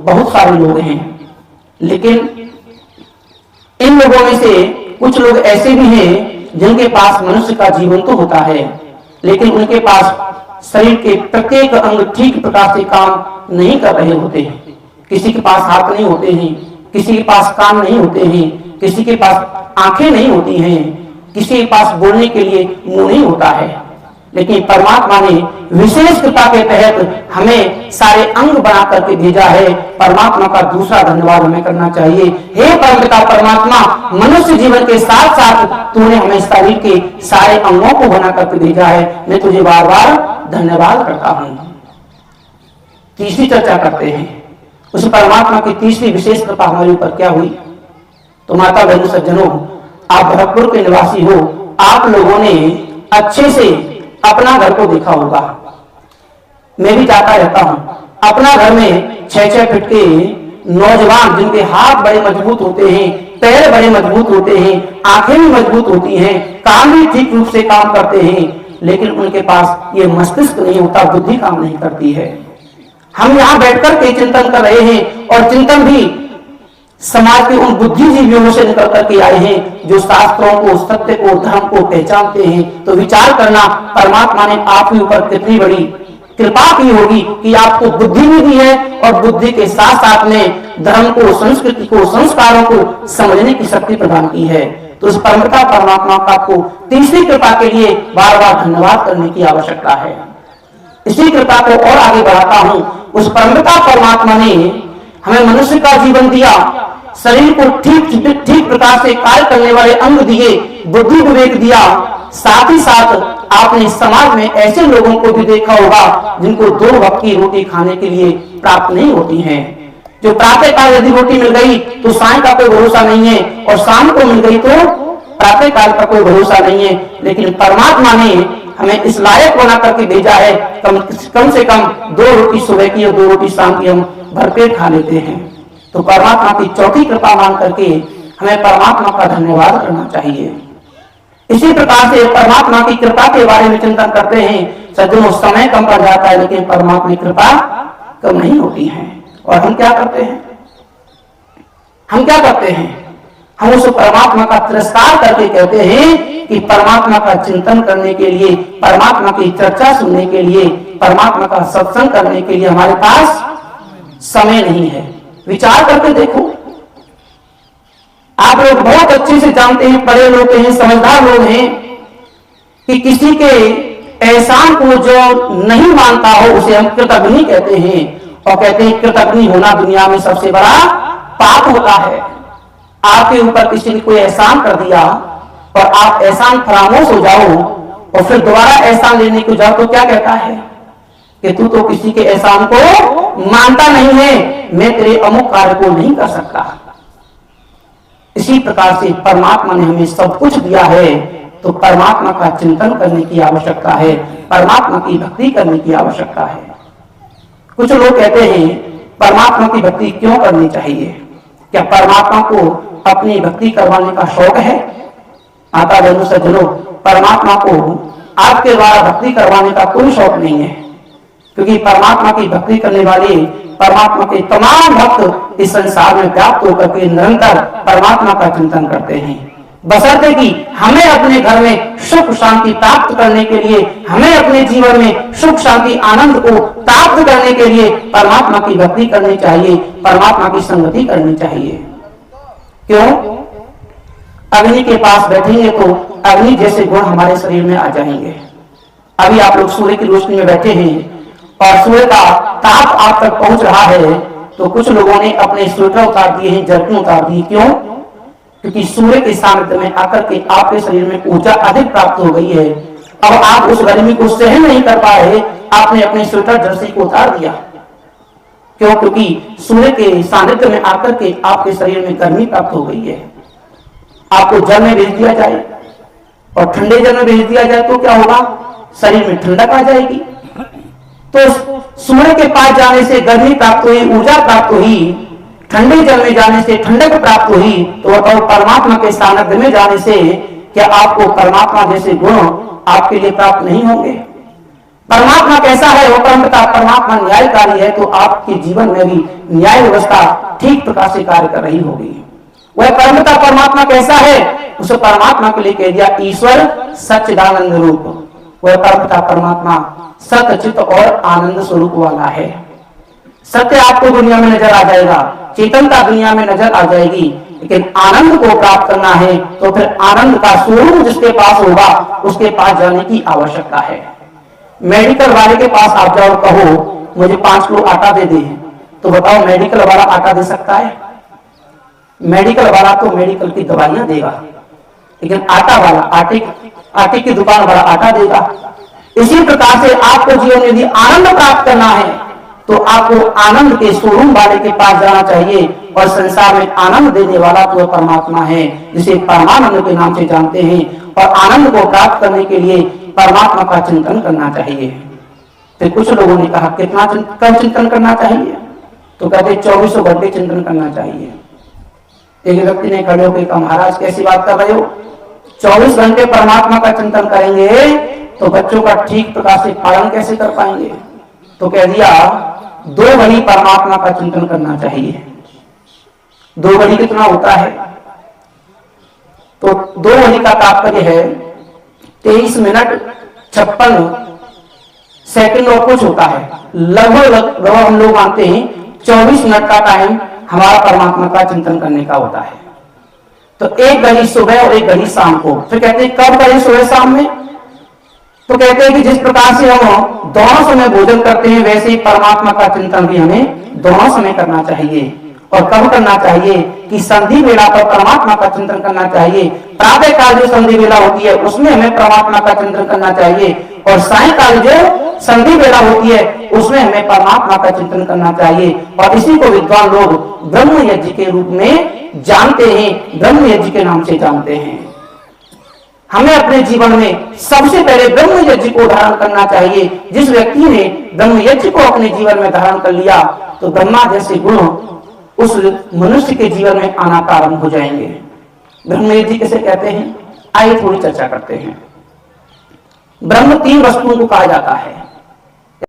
बहुत सारे लोग हैं, लेकिन इन लोगों में से कुछ लोग ऐसे भी हैं जिनके पास मनुष्य का जीवन तो होता है, लेकिन उनके पास शरीर के प्रत्येक अंग ठीक प्रकार से काम नहीं कर रहे होते हैं। किसी के पास हाथ नहीं होते हैं, किसी के पास कान नहीं होते हैं, किसी के पास आंखें नहीं होती हैं, किसी के पास बोलने के लिए मुंह नहीं होता है। लेकिन परमात्मा ने विशेष कृपा के तहत हमें सारे अंग बना करके भेजा है। परमात्मा का दूसरा धन्यवाद हमें करना चाहिए। हे परमपिता परमात्मा, मनुष्य जीवन के साथ साथ तूने हमें शरीर के सारे अंगों को बना करके भेजा है। मैं तुझे बार बार धन्यवाद करता हूं। तीसरी चर्चा करते हैं, उस परमात्मा की तीसरी विशेष कृपा हमारे ऊपर क्या हुई। तो माता बहनों सज्जनों, आप भरतपुर के निवासी हो, आप लोगों ने अच्छे से अपना घर को देखा होगा। मैं भी जाता रहता हूं। अपना घर में 6-6 फीट के नौजवान जिनके हाथ बड़े मजबूत होते हैं, पैर बड़े मजबूत होते हैं, आंखें भी मजबूत होती हैं, कान भी ठीक रूप से काम करते हैं, लेकिन उनके पास ये मस्तिष्क नहीं होता, बुद्धि काम नहीं करती है। हम यहाँ बैठकर के चिंतन कर रहे हैं और चिंतन भी समाज के उन बुद्धिजीवियों से निकल करके आए हैं जो शास्त्रों को, सत्य को, धर्म को पहचानते हैं। तो विचार करना, परमात्मा ने आपके ऊपर कितनी बड़ी कृपा की होगी कि आपको बुद्धि भी दी है और बुद्धि के साथ साथ में धर्म को, संस्कृति को, संस्कारों को समझने की शक्ति प्रदान की है। तो उस परमपिता परमात्मा का आपको तीसरी कृपा के लिए बार बार धन्यवाद करने की आवश्यकता है। इसी कृपा को और आगे बढ़ाता हूं। उस परमपिता परमात्मा ने हमें मनुष्य का जीवन दिया, शरीर को ठीक प्रकार से कार्य करने वाले अंग दिए, बुद्धि विवेक दिया। साथ ही साथ आपने समाज में ऐसे लोगों को भी देखा होगा जिनको 2 वक्त की रोटी खाने के लिए प्राप्त नहीं होती है। जो प्रातः काल यदि रोटी मिल गई तो सायं का कोई भरोसा नहीं है, और शाम को मिल गई तो प्रातः काल का कोई भरोसा नहीं है। लेकिन परमात्मा ने हमें इस लायक बना करके भेजा है, कम से कम 2 रोटी सुबह की और 2 रोटी शाम की हम भरपेट खा लेते हैं। तो परमात्मा की चौथी कृपा मान करके हमें परमात्मा का धन्यवाद करना चाहिए। इसी प्रकार से परमात्मा की कृपा के बारे में चिंतन करते हैं सज्जनों। समय कम पड़ जाता है, लेकिन परमात्मा की कृपा कम नहीं होती है। और हम क्या करते हैं, हम उस परमात्मा का तिरस्कार करके कहते हैं कि परमात्मा का चिंतन करने के लिए, परमात्मा की चर्चा सुनने के लिए, परमात्मा का सत्संग करने के लिए हमारे पास समय नहीं है। विचार करके देखो, आप लोग बहुत अच्छे से जानते हैं, पढ़े लोग हैं, समझदार लोग हैं, कि किसी के एहसान को जो नहीं मानता हो उसे हम कृतघ्नि कहते हैं। और कहते हैं कृतघ्नि होना दुनिया में सबसे बड़ा पाप होता है। आपके ऊपर किसी ने कोई एहसान कर दिया और आप एहसान फरामोश हो जाओ और फिर दोबारा एहसान लेने को जाओ तो क्या कहता है कि तू तो किसी के एहसान को मानता नहीं है, मैं तेरे अमुक कार्य को नहीं कर सकता। इसी प्रकार से परमात्मा ने हमें सब कुछ दिया है, तो परमात्मा का चिंतन करने की आवश्यकता है, परमात्मा की भक्ति करने की आवश्यकता है। कुछ लोग कहते हैं परमात्मा की भक्ति क्यों करनी चाहिए, क्या परमात्मा को अपनी भक्ति करवाने का शौक है। माता बहनों सज्जनों, परमात्मा को आपके द्वारा भक्ति करवाने का कोई शौक नहीं है, क्योंकि परमात्मा की भक्ति करने वाले परमात्मा के तमाम भक्त इस संसार में व्याप्त होकर के निरंतर परमात्मा का चिंतन करते हैं। बशर्ते कि हमें अपने घर में सुख शांति प्राप्त करने के लिए, हमें अपने जीवन में सुख शांति आनंद को प्राप्त करने के लिए परमात्मा की भक्ति करनी चाहिए, परमात्मा की संगति करनी चाहिए। क्यों? अग्नि के पास बैठेंगे तो अग्नि जैसे गुण हमारे शरीर में आ जाएंगे। अभी आप लोग सूर्य की रोशनी में बैठे हैं और सूर्य का ताप आप तक पहुंच रहा है, तो कुछ लोगों ने अपने स्वेटर उतार दिए हैं, जर्किन उतार दी। क्यों? क्योंकि सूर्य के सानिध्य में आकर के आपके शरीर में ऊर्जा अधिक प्राप्त हो गई है। अब आप उस गर्मी को सहन नहीं कर पाए, आपने अपने स्वेटर जर्सी को उतार दिया। क्यों? क्योंकि सूर्य के सानिध्य में आकर के आपके शरीर में गर्मी प्राप्त हो गई है। आपको जल में भेज दिया जाए और ठंडे जल में भेज दिया जाए तो क्या होगा? शरीर में ठंडक आ जाएगी। तो सूर्य के पास जाने से गर्मी प्राप्त हुई, ऊर्जा प्राप्त हुई, ठंडे जल में जाने से ठंडक प्राप्त हुई, तो बताओ परमात्मा के सानिध्य में जाने से क्या आपको परमात्मा जैसे गुण आपके लिए प्राप्त नहीं होंगे? परमात्मा कैसा है? वो परमपिता परमात्मा न्यायकारी है, तो आपके जीवन में भी न्याय व्यवस्था ठीक प्रकार से कार्य कर रही होगी। वह परमपिता परमात्मा कैसा है? उस परमात्मा के लिए कह दिया ईश्वर सच्चिदानंद रूप। वह परमपिता परमात्मा सत्य चित्त और आनंद स्वरूप वाला है। सत्य आपको दुनिया में नजर आ जाएगा, चेतनता दुनिया में नजर आ जाएगी, लेकिन आनंद को प्राप्त करना है तो फिर आनंद का स्वरूप जिसके पास होगा उसके पास जाने की आवश्यकता है। मेडिकल वाले के पास आप जाओ, कहो मुझे 5 किलो आटा दे दे, तो बताओ मेडिकल वाला आटा दे सकता है? मेडिकल वाला तो मेडिकल की दवाइयां देगा, लेकिन आटा वाला आटे की दुकान वाला आटा देगा। इसी प्रकार से आपको जीवन में यदि आनंद प्राप्त करना है तो आपको आनंद के शोरूम वाले के पास जाना चाहिए, और संसार में आनंद देने वाला तो परमात्मा है, जिसे परमानंद के नाम से जानते हैं। और आनंद को प्राप्त करने के लिए परमात्मा का चिंतन करना चाहिए। तो कुछ लोगों ने कहा कितना कम चिंतन करना चाहिए? तो कहते 24 घंटे चिंतन करना चाहिए। एक व्यक्ति ने खड़े होकर कहा महाराज कैसी बात कर रहे हो, 24 घंटे परमात्मा का चिंतन करेंगे तो बच्चों का ठीक प्रकार से पालन कैसे कर पाएंगे? तो कह दिया 2 घड़ी परमात्मा का चिंतन करना चाहिए। 2 घड़ी कितना होता है? तो 2 घड़ी का तात्पर्य है 23 मिनट 56 सेकंड और कुछ होता है। लगभग हम लोग मानते हैं 24 मिनट का टाइम हमारा परमात्मा का चिंतन करने का होता है। तो 1 घड़ी सुबह और 1 घड़ी शाम को। फिर कहते हैं कब करें सुबह शाम में? तो कहते हैं कि जिस प्रकार से हम दोनों समय भोजन करते हैं वैसे ही परमात्मा का चिंतन भी हमें दोनों समय करना चाहिए। और कब करना चाहिए? कि संधि वेला पर परमात्मा का चिंतन करना चाहिए। प्रातः काल जो संधि वेला होती है उसमें हमें परमात्मा का चिंतन करना चाहिए, और सायंकाल जो संधि वेला होती है उसमें हमें परमात्मा का चिंतन करना चाहिए। और इसी को विद्वान लोग ब्रह्म यज्ञ के रूप में जानते हैं, ब्रह्म यज्ञ के नाम से जानते हैं। हमें अपने जीवन में सबसे पहले ब्रह्म यज्ञ को धारण करना चाहिए। जिस व्यक्ति ने ब्रह्म यज्ञ को अपने जीवन में धारण कर लिया तो ब्रह्मा जैसे गुण उस मनुष्य के जीवन में आना प्रारंभ हो जाएंगे। ब्रह्म यज्ञ किसे कहते हैं? आइए थोड़ी चर्चा करते हैं। ब्रह्म 3 वस्तुओं को कहा जाता है।